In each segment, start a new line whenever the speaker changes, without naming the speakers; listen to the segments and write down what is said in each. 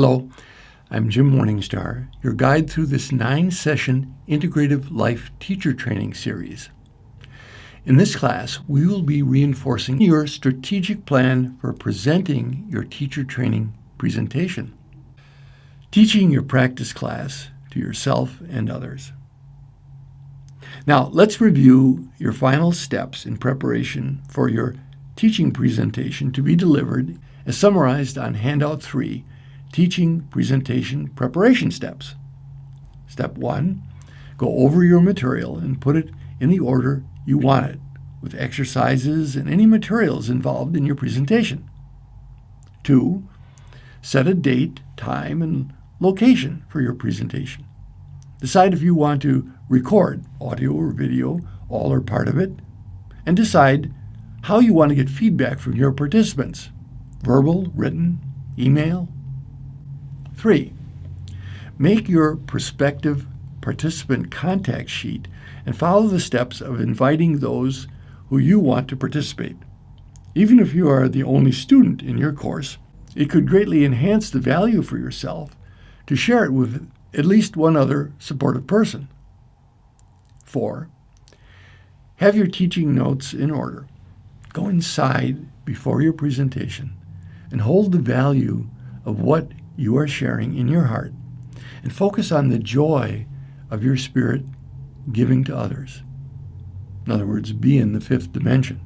Hello, I'm Jim Morningstar, your guide through this 9-session Integrative Life Teacher Training series. In this class, we will be reinforcing your strategic plan for presenting your teacher training presentation, teaching your practice class to yourself and others. Now, let's review your final steps in preparation for your teaching presentation to be delivered as summarized on Handout 3, Teaching Presentation Preparation Steps. Step 1, go over your material and put it in the order you want it, with exercises and any materials involved in your presentation. 2, set a date, time, and location for your presentation. Decide if you want to record audio or video, all or part of it, and decide how you want to get feedback from your participants, verbal, written, email. 3, make your prospective participant contact sheet and follow the steps of inviting those who you want to participate. Even if you are the only student in your course, it could greatly enhance the value for yourself to share it with at least one other supportive person. 4, have your teaching notes in order. Go inside before your presentation and hold the value of what you are sharing in your heart and focus on the joy of your spirit giving to others. In other words, be in the 5th dimension.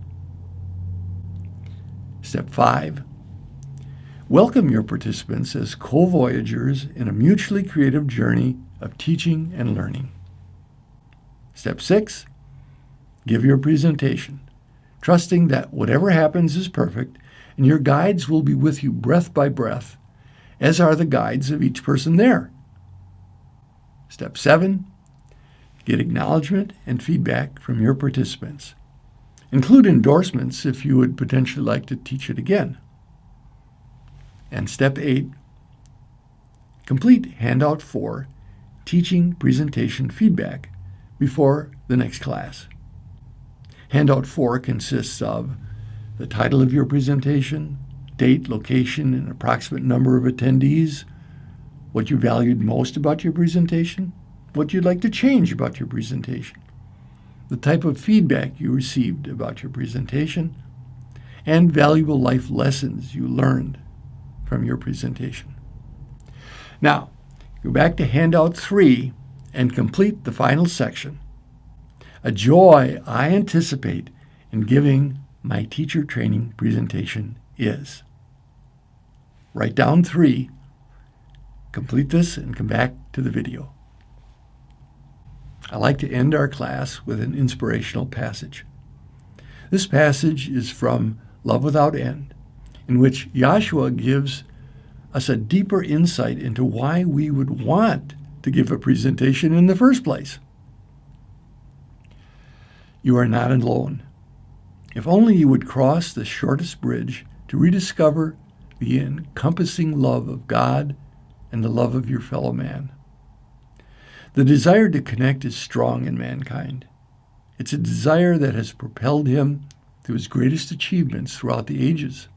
Step 5, welcome your participants as co-voyagers in a mutually creative journey of teaching and learning. Step 6, give your presentation, trusting that whatever happens is perfect and your guides will be with you breath by breath, as are the guides of each person there. Step 7, get acknowledgement and feedback from your participants. Include endorsements if you would potentially like to teach it again. And Step 8, complete Handout 4, Teaching Presentation Feedback, before the next class. Handout 4 consists of the title of your presentation, date, location, and approximate number of attendees, what you valued most about your presentation, what you'd like to change about your presentation, the type of feedback you received about your presentation, and valuable life lessons you learned from your presentation. Now, go back to Handout 3 and complete the final section. A joy I anticipate in giving my teacher training presentation is. Write down 3, complete this, and come back to the video. I like to end our class with an inspirational passage. This passage is from Love Without End, in which Yahshua gives us a deeper insight into why we would want to give a presentation in the first place. You are not alone. If only you would cross the shortest bridge to rediscover the encompassing love of God and the love of your fellow man. The desire to connect is strong in mankind. It's a desire that has propelled him to his greatest achievements throughout the ages.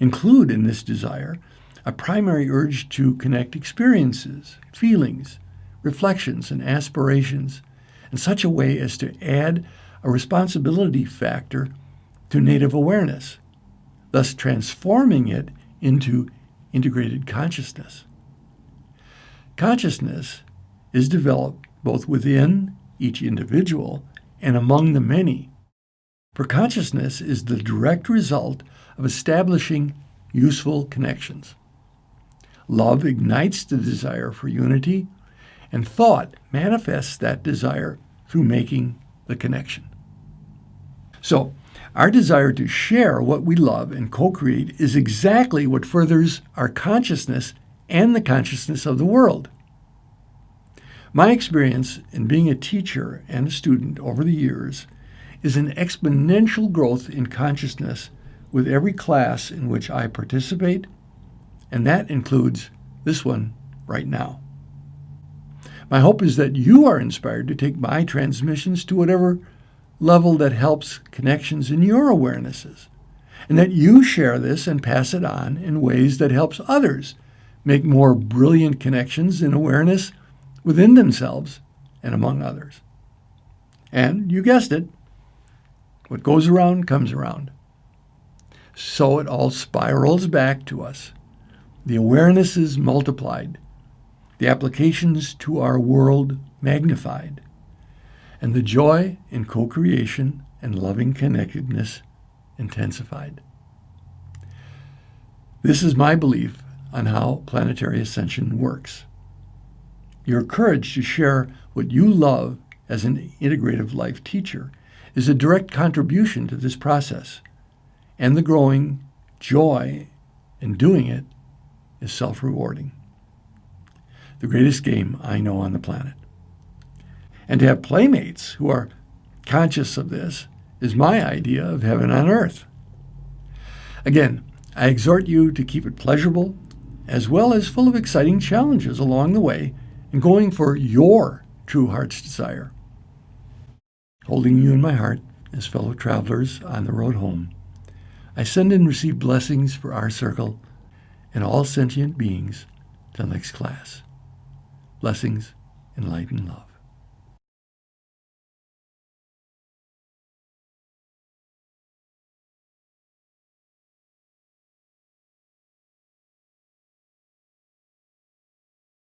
Include in this desire a primary urge to connect experiences, feelings, reflections, and aspirations in such a way as to add a responsibility factor to native awareness, thus transforming it into integrated consciousness. Consciousness is developed both within each individual and among the many, for consciousness is the direct result of establishing useful connections. Love ignites the desire for unity, and thought manifests that desire through making the connection. So, our desire to share what we love and co-create is exactly what furthers our consciousness and the consciousness of the world. My experience in being a teacher and a student over the years is an exponential growth in consciousness with every class in which I participate, and that includes this one right now. My hope is that you are inspired to take my transmissions to whatever level that helps connections in your awarenesses, and that you share this and pass it on in ways that helps others make more brilliant connections in awareness within themselves and among others. And you guessed it, what goes around comes around. So it all spirals back to us. The awareness is multiplied, the applications to our world magnified, and the joy in co-creation and loving connectedness intensified. This is my belief on how planetary ascension works. Your courage to share what you love as an integrative life teacher is a direct contribution to this process, and the growing joy in doing it is self-rewarding. The greatest game I know on the planet. And to have playmates who are conscious of this is my idea of heaven on earth. Again, I exhort you to keep it pleasurable, as well as full of exciting challenges along the way, and going for your true heart's desire. Holding you in my heart as fellow travelers on the road home, I send and receive blessings for our circle and all sentient beings till next class. Blessings in light and love.